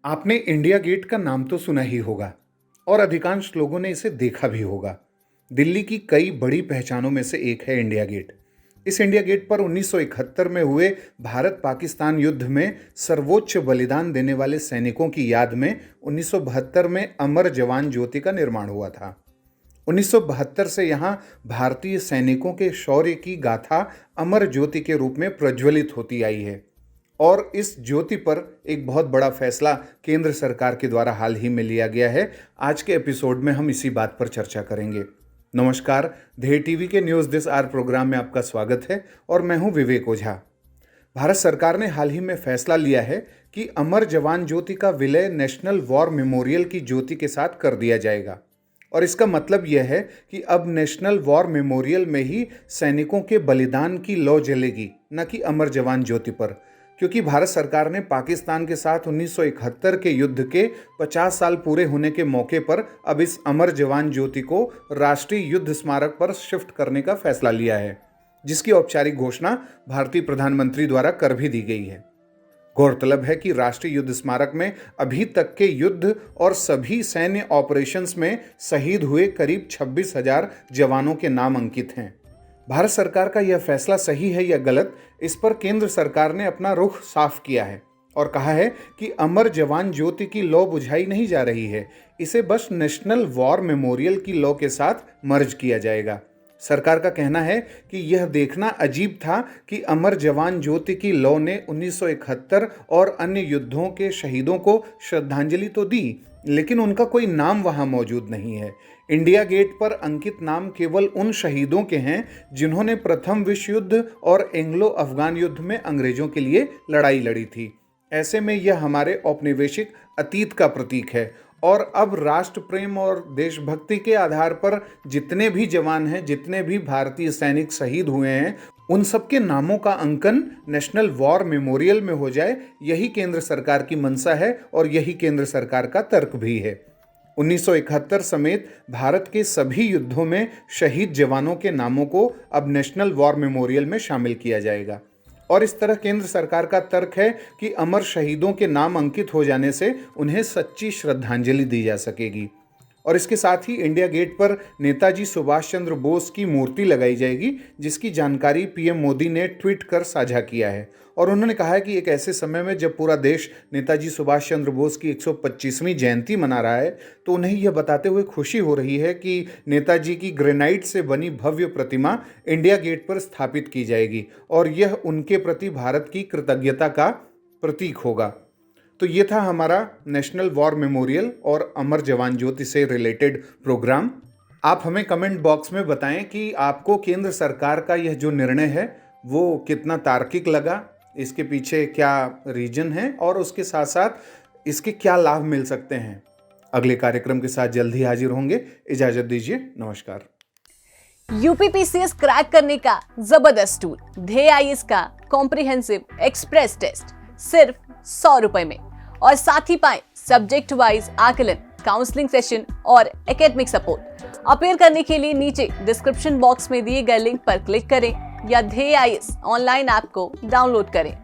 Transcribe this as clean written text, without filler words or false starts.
आपने India gate का नाम तो सुना ही होगा और अधिकांश लोगों ने इसे देखा भी होगा। दिल्ली की कई बड़ी पहचानों में से एक है इंडिया गेट। इस इंडिया गेट पर 1971 में हुए भारत पाकिस्तान युद्ध में सर्वोच्च बलिदान देने वाले सैनिकों की याद में 1972 में अमर जवान ज्योति का निर्माण हुआ था। 1972 से यहाँ भारतीय सैनिकों के शौर्य की गाथा अमर ज्योति के रूप में प्रज्वलित होती आई है। और इस ज्योति पर एक बहुत बड़ा फैसला केंद्र सरकार के द्वारा हाल ही में लिया गया है। आज के एपिसोड में हम इसी बात पर चर्चा करेंगे। नमस्कार, ध्येय टीवी के न्यूज़ दिस आवर प्रोग्राम में आपका स्वागत है और मैं हूं विवेक ओझा। भारत सरकार ने हाल ही में फैसला लिया है कि अमर जवान ज्योति का विलय नेशनल वॉर मेमोरियल की ज्योति के साथ कर दिया जाएगा। और इसका मतलब यह है कि अब नेशनल वॉर मेमोरियल में ही सैनिकों के बलिदान की लौ जलेगी, न कि अमर जवान ज्योति पर। क्योंकि भारत सरकार ने पाकिस्तान के साथ 1971 के युद्ध के 50 साल पूरे होने के मौके पर अब इस अमर जवान ज्योति को राष्ट्रीय युद्ध स्मारक पर शिफ्ट करने का फैसला लिया है, जिसकी औपचारिक घोषणा भारतीय प्रधानमंत्री द्वारा कर भी दी गई है। गौरतलब है कि राष्ट्रीय युद्ध स्मारक में अभी तक के युद्ध और सभी सैन्य ऑपरेशंस में शहीद हुए करीब 26,000 जवानों के नाम अंकित हैं। भारत सरकार का यह फैसला सही है या गलत, इस पर केंद्र सरकार ने अपना रुख साफ किया है और कहा है कि अमर जवान ज्योति की लौ बुझाई नहीं जा रही है, इसे बस नेशनल वॉर मेमोरियल की लौ के साथ मर्ज किया जाएगा। सरकार का कहना है कि यह देखना अजीब था कि अमर जवान ज्योति की लौ ने 1971 और अन्य युद्धों के शहीदों को श्रद्धांजलि तो दी, लेकिन उनका कोई नाम वहां मौजूद नहीं है। इंडिया गेट पर अंकित नाम केवल उन शहीदों के हैं जिन्होंने प्रथम विश्व युद्ध और एंग्लो अफगान युद्ध में अंग्रेजों के लिए लड़ाई लड़ी थी। ऐसे में यह हमारे औपनिवेशिक अतीत का प्रतीक है और अब राष्ट्र प्रेम और देशभक्ति के आधार पर जितने भी जवान हैं, जितने भी भारतीय सैनिक शहीद हुए हैं, उन सबके नामों का अंकन नेशनल वॉर मेमोरियल में हो जाए, यही केंद्र सरकार की मंशा है और यही केंद्र सरकार का तर्क भी है। 1971 समेत भारत के सभी युद्धों में शहीद जवानों के नामों को अब नेशनल वॉर मेमोरियल में शामिल किया जाएगा। और इस तरह केंद्र सरकार का तर्क है कि अमर शहीदों के नाम अंकित हो जाने से उन्हें सच्ची श्रद्धांजलि दी जा सकेगी। और इसके साथ ही इंडिया गेट पर नेताजी सुभाष चंद्र बोस की मूर्ति लगाई जाएगी, जिसकी जानकारी पीएम मोदी ने ट्वीट कर साझा किया है। और उन्होंने कहा है कि एक ऐसे समय में जब पूरा देश नेताजी सुभाष चंद्र बोस की 125वीं जयंती मना रहा है, तो उन्हें यह बताते हुए खुशी हो रही है कि नेताजी की ग्रेनाइट से बनी भव्य प्रतिमा इंडिया गेट पर स्थापित की जाएगी और यह उनके प्रति भारत की कृतज्ञता का प्रतीक होगा। तो ये था हमारा नेशनल वॉर मेमोरियल और अमर जवान ज्योति से रिलेटेड प्रोग्राम। आप हमें कमेंट बॉक्स में बताएं कि आपको केंद्र सरकार का यह जो निर्णय है वो कितना तार्किक लगा, इसके पीछे क्या रीजन है और उसके साथ साथ इसके क्या लाभ मिल सकते हैं। अगले कार्यक्रम के साथ जल्द ही हाजिर होंगे। इजाजत दीजिए, नमस्कार। यूपीपीसीएस क्रैक करने का जबरदस्त टूल ध्येय आईएएस का कॉम्प्रिहेंसिव एक्सप्रेस टेस्ट सिर्फ 100 रुपए में, और साथ ही पाएं सब्जेक्ट वाइज आकलन, काउंसलिंग सेशन और एकेडमिक सपोर्ट। अपेयर करने के लिए नीचे डिस्क्रिप्शन बॉक्स में दिए गए लिंक पर क्लिक करें या ध्येय आईएएस ऑनलाइन ऐप को डाउनलोड करें।